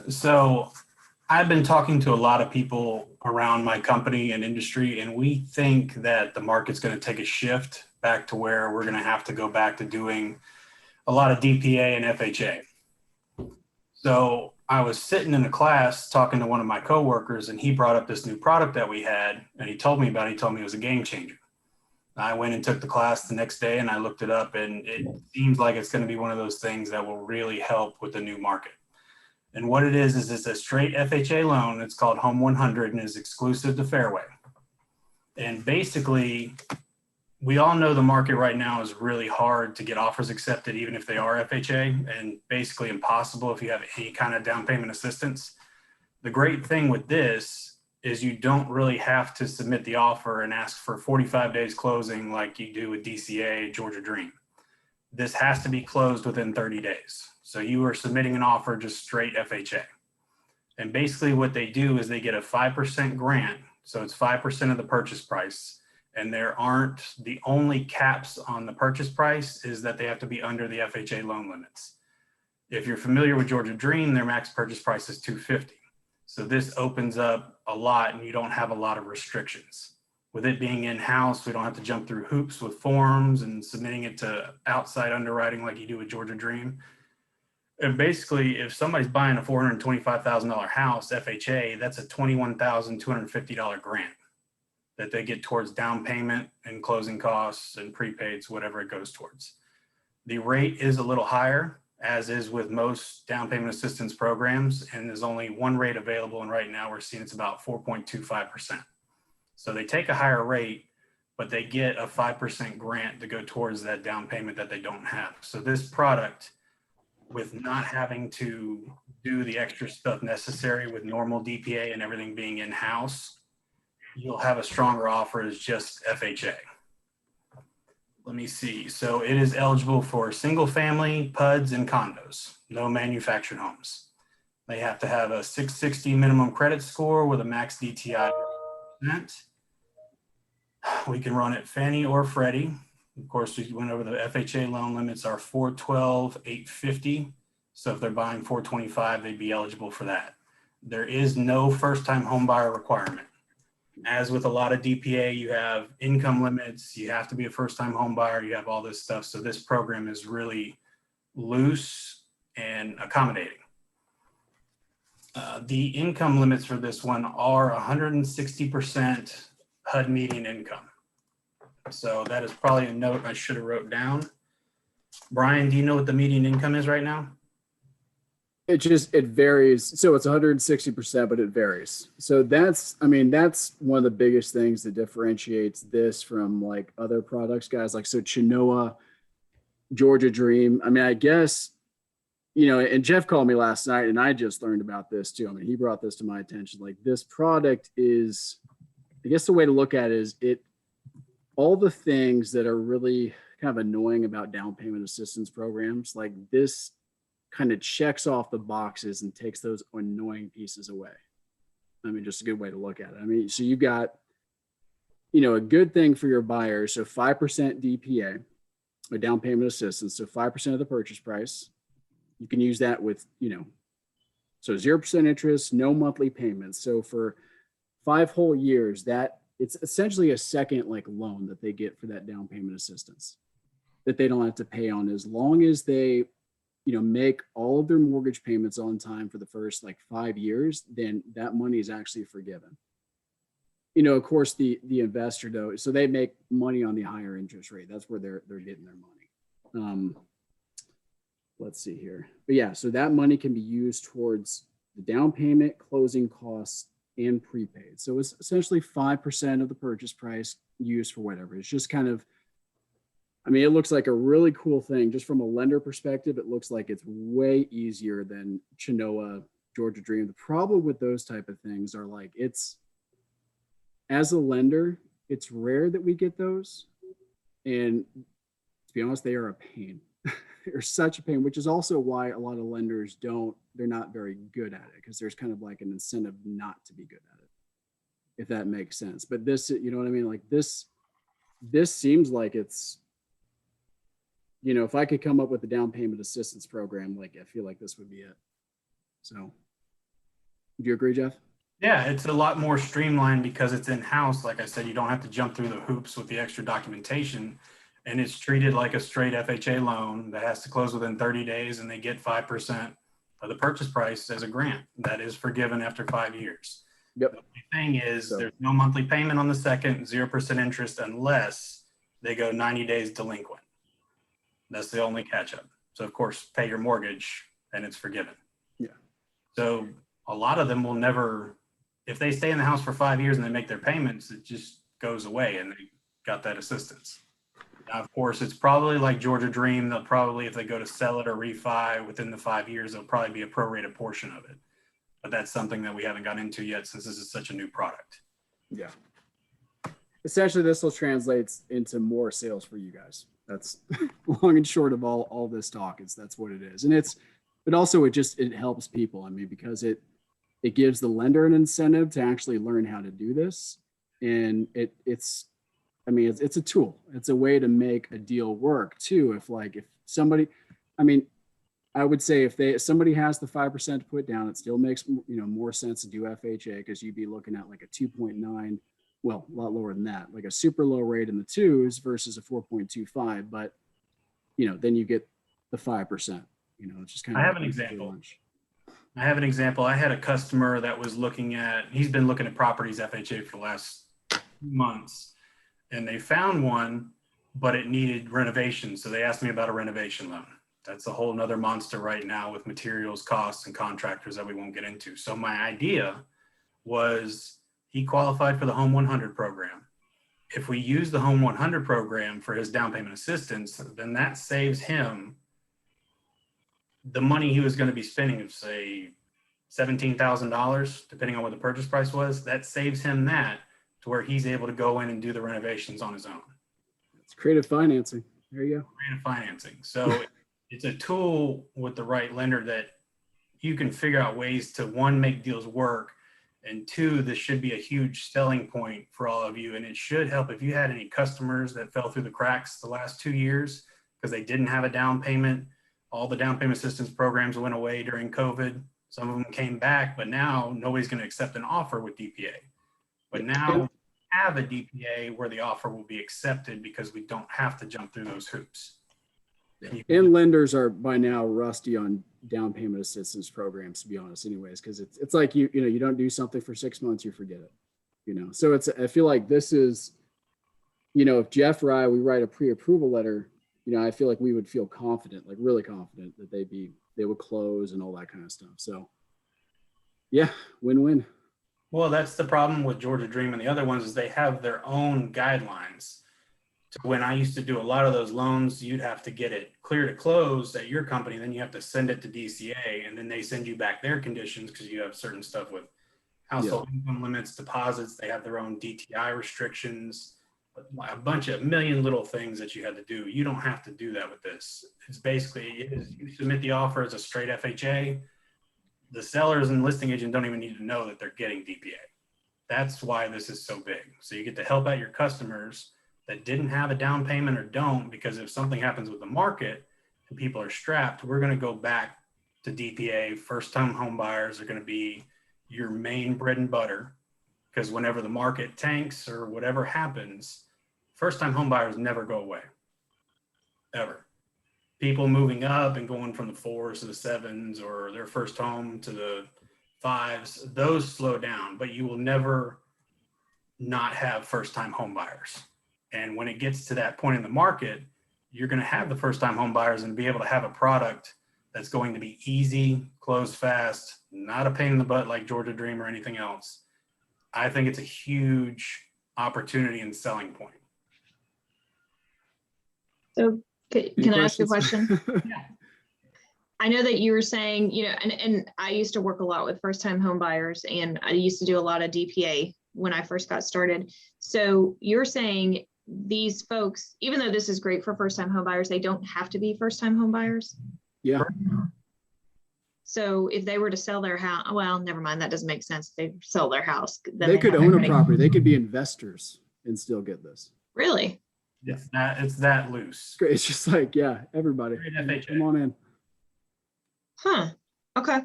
So I've been talking to a lot of people around my company and industry, and we think that the market's going to take a shift back to where we're going to have to go back to doing a lot of DPA and FHA. So I was sitting in a class talking to one of my coworkers, and he brought up this new product that we had, and he told me about it. He told me it was a game changer. I went and took the class the next day, and I looked it up, and it seems like it's going to be one of those things that will really help with the new market. And what it is it's a straight FHA loan. It's called Home 100 and is exclusive to Fairway. And basically, we all know the market right now is really hard to get offers accepted, even if they are FHA, and basically impossible if you have any kind of down payment assistance. The great thing with this is you don't really have to submit the offer and ask for 45 days closing like you do with DCA, Georgia Dream. This has to be closed within 30 days. So you are submitting an offer just straight FHA. And basically what they do is they get a 5% grant. So it's 5% of the purchase price. And there aren't, the only caps on the purchase price is that they have to be under the FHA loan limits. If you're familiar with Georgia Dream, their max purchase price is $250. So this opens up a lot and you don't have a lot of restrictions. With it being in-house, we don't have to jump through hoops with forms and submitting it to outside underwriting like you do with Georgia Dream. And basically, if somebody's buying a $425,000 house, FHA, that's a $21,250 grant that they get towards down payment and closing costs and prepaids, whatever it goes towards. The rate is a little higher, as is with most down payment assistance programs, and there's only one rate available. And right now we're seeing it's about 4.25%. So they take a higher rate, but they get a 5% grant to go towards that down payment that they don't have. So this product, with not having to do the extra stuff necessary with normal DPA and everything being in-house, you'll have a stronger offer as just FHA. Let me see. So it is eligible for single family, PUDs, and condos, no manufactured homes. They have to have a 660 minimum credit score with a max DTI. We can run it Fannie or Freddie. Of course, we went over the FHA loan limits are 412, 850. So if they're buying 425, they'd be eligible for that. There is no first-time home buyer requirement. As with a lot of DPA, you have income limits, you have to be a first-time home buyer, you have all this stuff. So this program is really loose and accommodating. The income limits for this one are 160% HUD median income. So that is probably a note I should have wrote down. Brian, do you know what the median income is right now? It varies. So it's 160%, but it varies. So that's one of the biggest things that differentiates this from like other products, guys. Like, so Chenoa, Georgia Dream. I mean, I guess, and Geoff called me last night and I just learned about this too. I mean, he brought this to my attention. Like, this product is, I guess the way to look at it is all the things that are really kind of annoying about down payment assistance programs, like this kind of checks off the boxes and takes those annoying pieces away. I mean, just a good way to look at it. I mean, so you've got, a good thing for your buyers. So 5% DPA, or down payment assistance. So 5% of the purchase price. You can use that with, so 0% interest, no monthly payments. So for 5 whole years, that it's essentially a second like loan that they get for that down payment assistance that they don't have to pay on, as long as they, make all of their mortgage payments on time for the first like 5 years, then that money is actually forgiven. Of course, the investor though, so they make money on the higher interest rate. That's where they're getting their money. Let's see here. But yeah, so that money can be used towards the down payment, closing costs, and prepaid. So it's essentially 5% of the purchase price used for whatever. It's just kind of, I mean, it looks like a really cool thing. Just from a lender perspective, it looks like it's way easier than Chenoa, Georgia Dream. The problem with those type of things are like, as a lender, it's rare that we get those. And to be honest, they are a pain. They're such a pain, which is also why a lot of lenders they're not very good at it, because there's kind of like an incentive not to be good at it, if that makes sense. But this, you know what I mean? Like this seems like it's, if I could come up with a down payment assistance program, like I feel like this would be it. So Would you agree, Jeff? Yeah, it's a lot more streamlined because it's in-house. Like I said, you don't have to jump through the hoops with the extra documentation. And it's treated like a straight FHA loan that has to close within 30 days, and they get 5% of the purchase price as a grant that is forgiven after 5 years. Yep. The only thing is there's no monthly payment on the second, 0% interest unless they go 90 days delinquent. That's the only catch up. So of course, pay your mortgage and it's forgiven. Yeah. So a lot of them will never, if they stay in the house for 5 years and they make their payments, it just goes away and they got that assistance. Now, of course, it's probably like Georgia Dream. They'll probably, if they go to sell it or refi within the 5 years, there'll probably be a prorated portion of it. But that's something that we haven't got into yet since this is such a new product. Yeah. Essentially, this will translate into more sales for you guys. That's long and short of all this talk. That's what it is. And but also it helps people. I mean, because it gives the lender an incentive to actually learn how to do this. And it's a tool. It's a way to make a deal work too. If somebody, I would say if somebody has the 5% to put down, it still makes more sense to do FHA because you'd be looking at like a 2.9, well, a lot lower than that, like a super low rate in the 2s versus a 4.25. But then you get the 5%. It's just kind of. I have an example. I had a customer that was he's been looking at properties FHA for the last 2 months, and they found one, but it needed renovation. So they asked me about a renovation loan. That's a whole nother monster right now with materials, costs, and contractors that we won't get into. So my idea was he qualified for the Home 100 program. If we use the Home 100 program for his down payment assistance, then that saves him the money he was going to be spending of, say, $17,000, depending on what the purchase price was. That saves him that to where he's able to go in and do the renovations on his own. It's creative financing. There you go. Creative financing. So it's a tool with the right lender that you can figure out ways to, one, make deals work, and two, this should be a huge selling point for all of you. And it should help if you had any customers that fell through the cracks the last 2 years because they didn't have a down payment. All the down payment assistance programs went away during COVID. Some of them came back, but now nobody's going to accept an offer with DPA. But now we have a DPA where the offer will be accepted because we don't have to jump through those hoops. And lenders are by now rusty on down payment assistance programs, to be honest, anyways, because it's like you don't do something for 6 months, you forget it. So I feel like this is, if Jeff or we write a pre-approval letter, I feel like we would feel confident, like really confident that they would close and all that kind of stuff. So yeah, win-win. Well, that's the problem with Georgia Dream and the other ones is they have their own guidelines. When I used to do a lot of those loans, you'd have to get it clear to close at your company. Then you have to send it to DCA, and then they send you back their conditions because you have certain stuff with household income limits, deposits. They have their own DTI restrictions, a million little things that you had to do. You don't have to do that with this. It's basically, you submit the offer as a straight FHA. The sellers and listing agent don't even need to know that they're getting DPA. That's why this is so big. So you get to help out your customers that didn't have a down payment or don't, because if something happens with the market and people are strapped, we're going to go back to DPA. First time home buyers are going to be your main bread and butter, because whenever the market tanks or whatever happens, first time home buyers never go away, ever. People moving up and going from the 4s to the 7s or their first home to the 5s, those slow down, but you will never not have first time home buyers. And when it gets to that point in the market, you're going to have the first time home buyers and be able to have a product that's going to be easy, close fast, not a pain in the butt like Georgia Dream or anything else. I think it's a huge opportunity and selling point. So can I ask you a question? Yeah. I know that you were saying, and I used to work a lot with first time home buyers, and I used to do a lot of DPA when I first got started. So you're saying these folks, even though this is great for first time home buyers, they don't have to be first time home buyers? Yeah. So if they were to sell their house, well, never mind, that doesn't make sense. They sell their house. They could own a property. They could be investors and still get this. Really? It's that loose. Great. It's just like, yeah, everybody, come on in. Huh. Okay.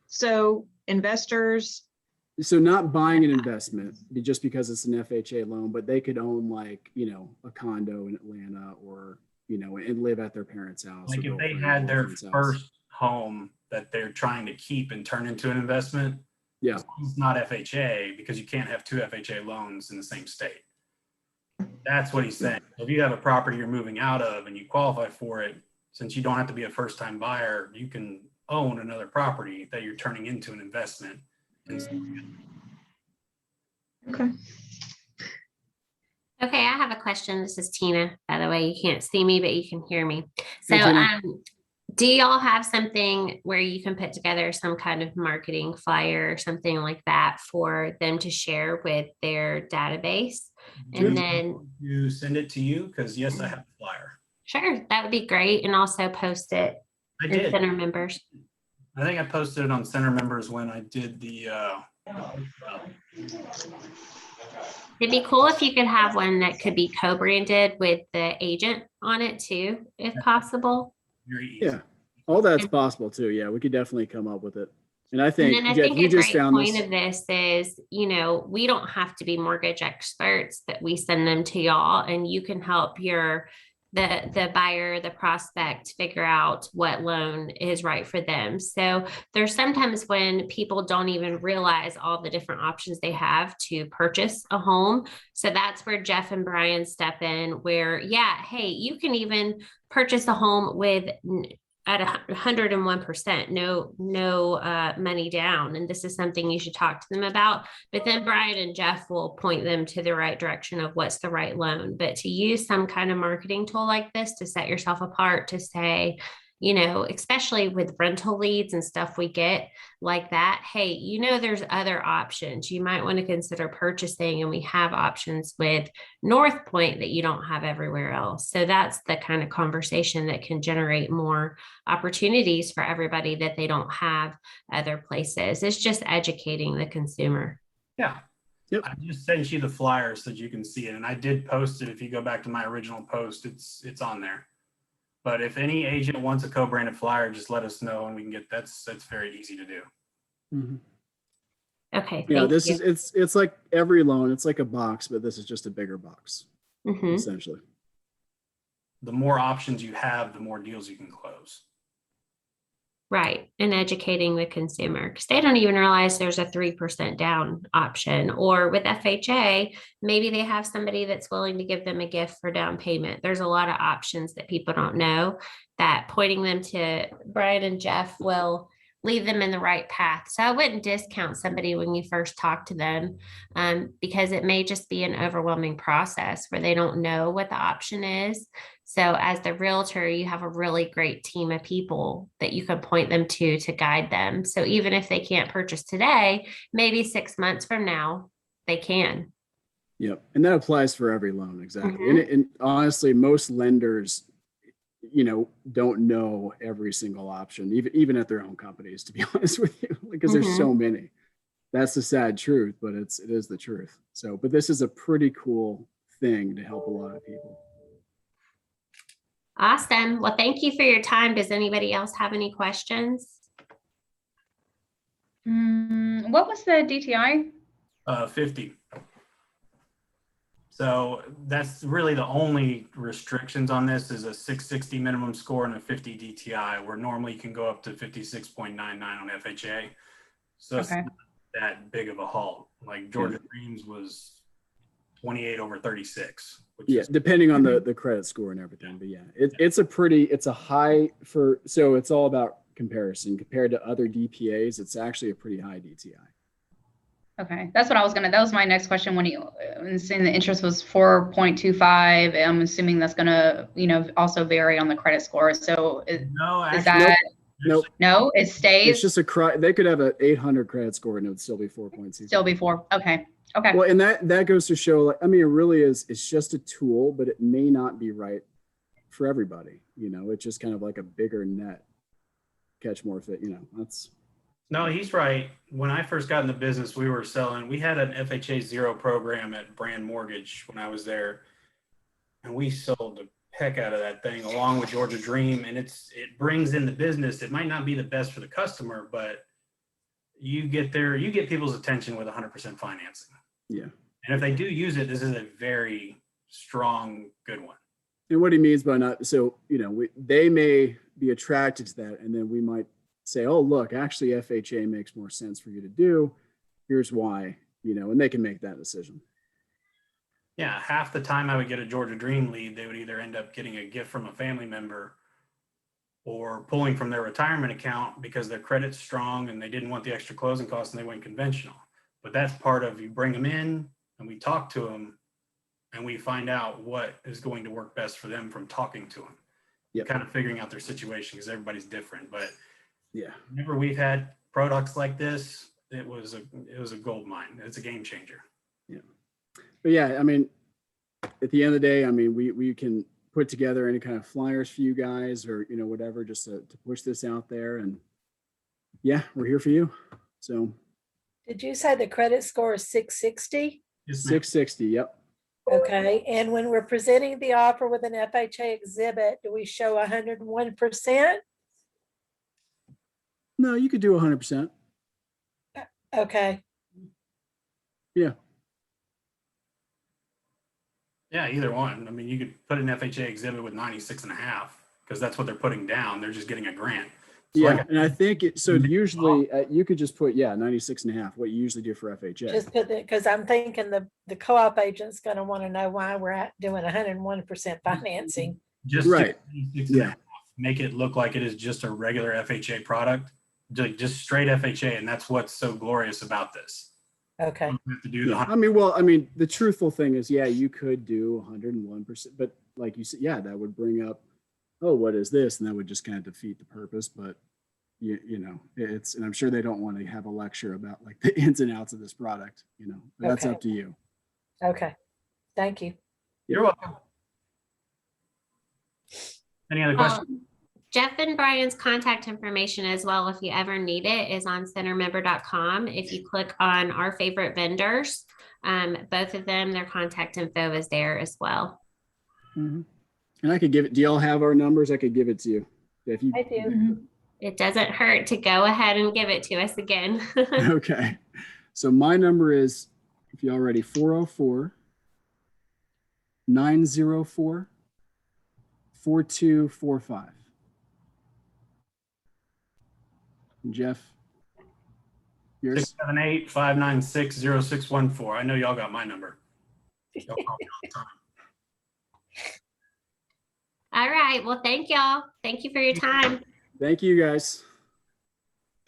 So investors? So not buying an investment just because it's an FHA loan, but they could own like, a condo in Atlanta or, and live at their parents' house. Like if they had their first home that they're trying to keep and turn into an investment, yeah, it's not FHA because you can't have two FHA loans in the same state. That's what he's saying. If you have a property you're moving out of and you qualify for it, since you don't have to be a first-time buyer, you can own another property that you're turning into an investment. Okay. Okay, I have a question. This is Tina, by the way. You can't see me, but you can hear me. So, Hey, do y'all have something where you can put together some kind of marketing flyer or something like that for them to share with their database? And then you send it to you because yes, I have a flyer. Sure, that would be great. And also post it I in did. Center members. I think I posted it on Center members when I did the. It'd be cool if you could have one that could be co-branded with the agent on it too, if possible. Very easy. Yeah, all that's possible too. Yeah, we could definitely come up with it. And I think, And then I Geoff, think you a just great found point this. of this is, we don't have to be mortgage experts, that we send them to y'all, and you can help the buyer, the prospect, figure out what loan is right for them. So there's sometimes when people don't even realize all the different options they have to purchase a home. So that's where Geoff and Brian step in, where, hey, you can even purchase a home with at 101%, no money down. And this is something you should talk to them about. But then Brian and Geoff will point them to the right direction of what's the right loan. But to use some kind of marketing tool like this to set yourself apart, to say, especially with rental leads and stuff we get like that, hey, there's other options you might want to consider purchasing. And we have options with North Point that you don't have everywhere else. So that's the kind of conversation that can generate more opportunities for everybody that they don't have other places. It's just educating the consumer. Yeah. Yep. I just sent you the flyer so that you can see it. And I did post it. If you go back to my original post, it's on there. But if any agent wants a co-branded flyer, just let us know and we can get that's very easy to do. Mm-hmm. Okay. Yeah, it's like every loan. It's like a box, but this is just a bigger box, essentially. The more options you have, the more deals you can close. Right. And educating the consumer, because they don't even realize there's a 3% down option. Or with FHA, maybe they have somebody that's willing to give them a gift for down payment. There's a lot of options that people don't know, that pointing them to Brian and Geoff will lead them in the right path. So I wouldn't discount somebody when you first talk to them, because it may just be an overwhelming process where they don't know what the option is. So as the realtor, you have a really great team of people that you can point them to guide them. So even if they can't purchase today, maybe 6 months from now, they can. Yep. And that applies for every loan. Exactly. And honestly, most lenders, don't know every single option, even at their own companies, to be honest with you, because there's so many. That's the sad truth, but it is the truth. So, but this is a pretty cool thing to help a lot of people. Awesome. Well, thank you for your time. Does anybody else have any questions? What was the DTI? 50. So that's really the only restrictions on this is a 660 minimum score and a 50 DTI, where normally you can go up to 56.99 on FHA. So it's not that big of a halt. Like Georgia Dreams was 28 over 36. Depending on the credit score and everything. But it's a high so it's all about comparison. Compared to other DPAs, it's actually a pretty high DTI. Okay, that's what that was my next question. When saying the interest was 4.25, I'm assuming that's gonna, also vary on the credit score. So it stays. It's just they could have an 800 credit score and it would still be 4.2. Still be 4. Okay. Well, and that goes to show, it really is. It's just a tool, but it may not be right for everybody. It's just kind of like a bigger net, catch more fit. That's. No, he's right. When I first got in the business, we had an FHA 0 program at Brand Mortgage when I was there. And we sold the heck out of that thing along with Georgia Dream. And it brings in the business. It might not be the best for the customer, but you get people's attention with 100% financing. Yeah. And if they do use it, this is a very strong, good one. And what he means by not, so, you know, they may be attracted to that. And then we might say, oh, look, actually FHA makes more sense for you to do. Here's why, you know, and they can make that decision. Yeah, half the time I would get a Georgia Dream lead, they would either end up getting a gift from a family member or pulling from their retirement account because their credit's strong and they didn't want the extra closing costs and they went conventional. But that's part of, you bring them in and we talk to them and we find out what is going to work best for them from talking to them. Yep. Kind of figuring out their situation because everybody's different. But yeah, whenever we've had products like this, it was a gold mine. It's a game changer. Yeah. But yeah, I mean, at the end of the day, I mean, we can put together any kind of flyers for you guys or, you know, whatever, just to push this out there. And yeah, we're here for you. So. Did you say the credit score is 660? Yes, ma'am. 660. Yep. Okay. And when we're presenting the offer with an FHA exhibit, do we show 101%? No, you could do 100%. Okay. Yeah. Yeah, either one. I mean, you could put an FHA exhibit with 96.5 because that's what they're putting down. They're just getting a grant. So Yeah. like, And I think so usually you could just put, 96.5, what you usually do for FHA. Just put it, because I'm thinking the co-op agent's going to want to know why we're doing 101% financing. just Right. do 96.5, make it look like it is just a regular FHA product, just straight FHA. And that's what's so glorious about this. Okay. You don't have to do the Yeah. I mean, the truthful thing is, yeah, you could do 101%, but like you said, yeah, that would bring up, oh, what is this? And that would just kind of defeat the purpose. But you know, and I'm sure they don't want to have a lecture about like the ins and outs of this product, you know, but that's Okay. up to you. Okay. Thank you. You're welcome. Any other questions? Jeff and Brian's contact information as well, if you ever need it, is on centermember.com. If you click on our favorite vendors, both of them, their contact info is there as well. Mm-hmm. And I could give it, do y'all have our numbers? I could give it to you. If you, I do. It doesn't hurt to go ahead and give it to us again. Okay. So my number is, if y'all ready, 404-904-4245. Jeff, yours? 678-596-0614. I know y'all got my number. Y'all call me all the time. All right. Well, thank y'all. Thank you for your time. Thank you, guys.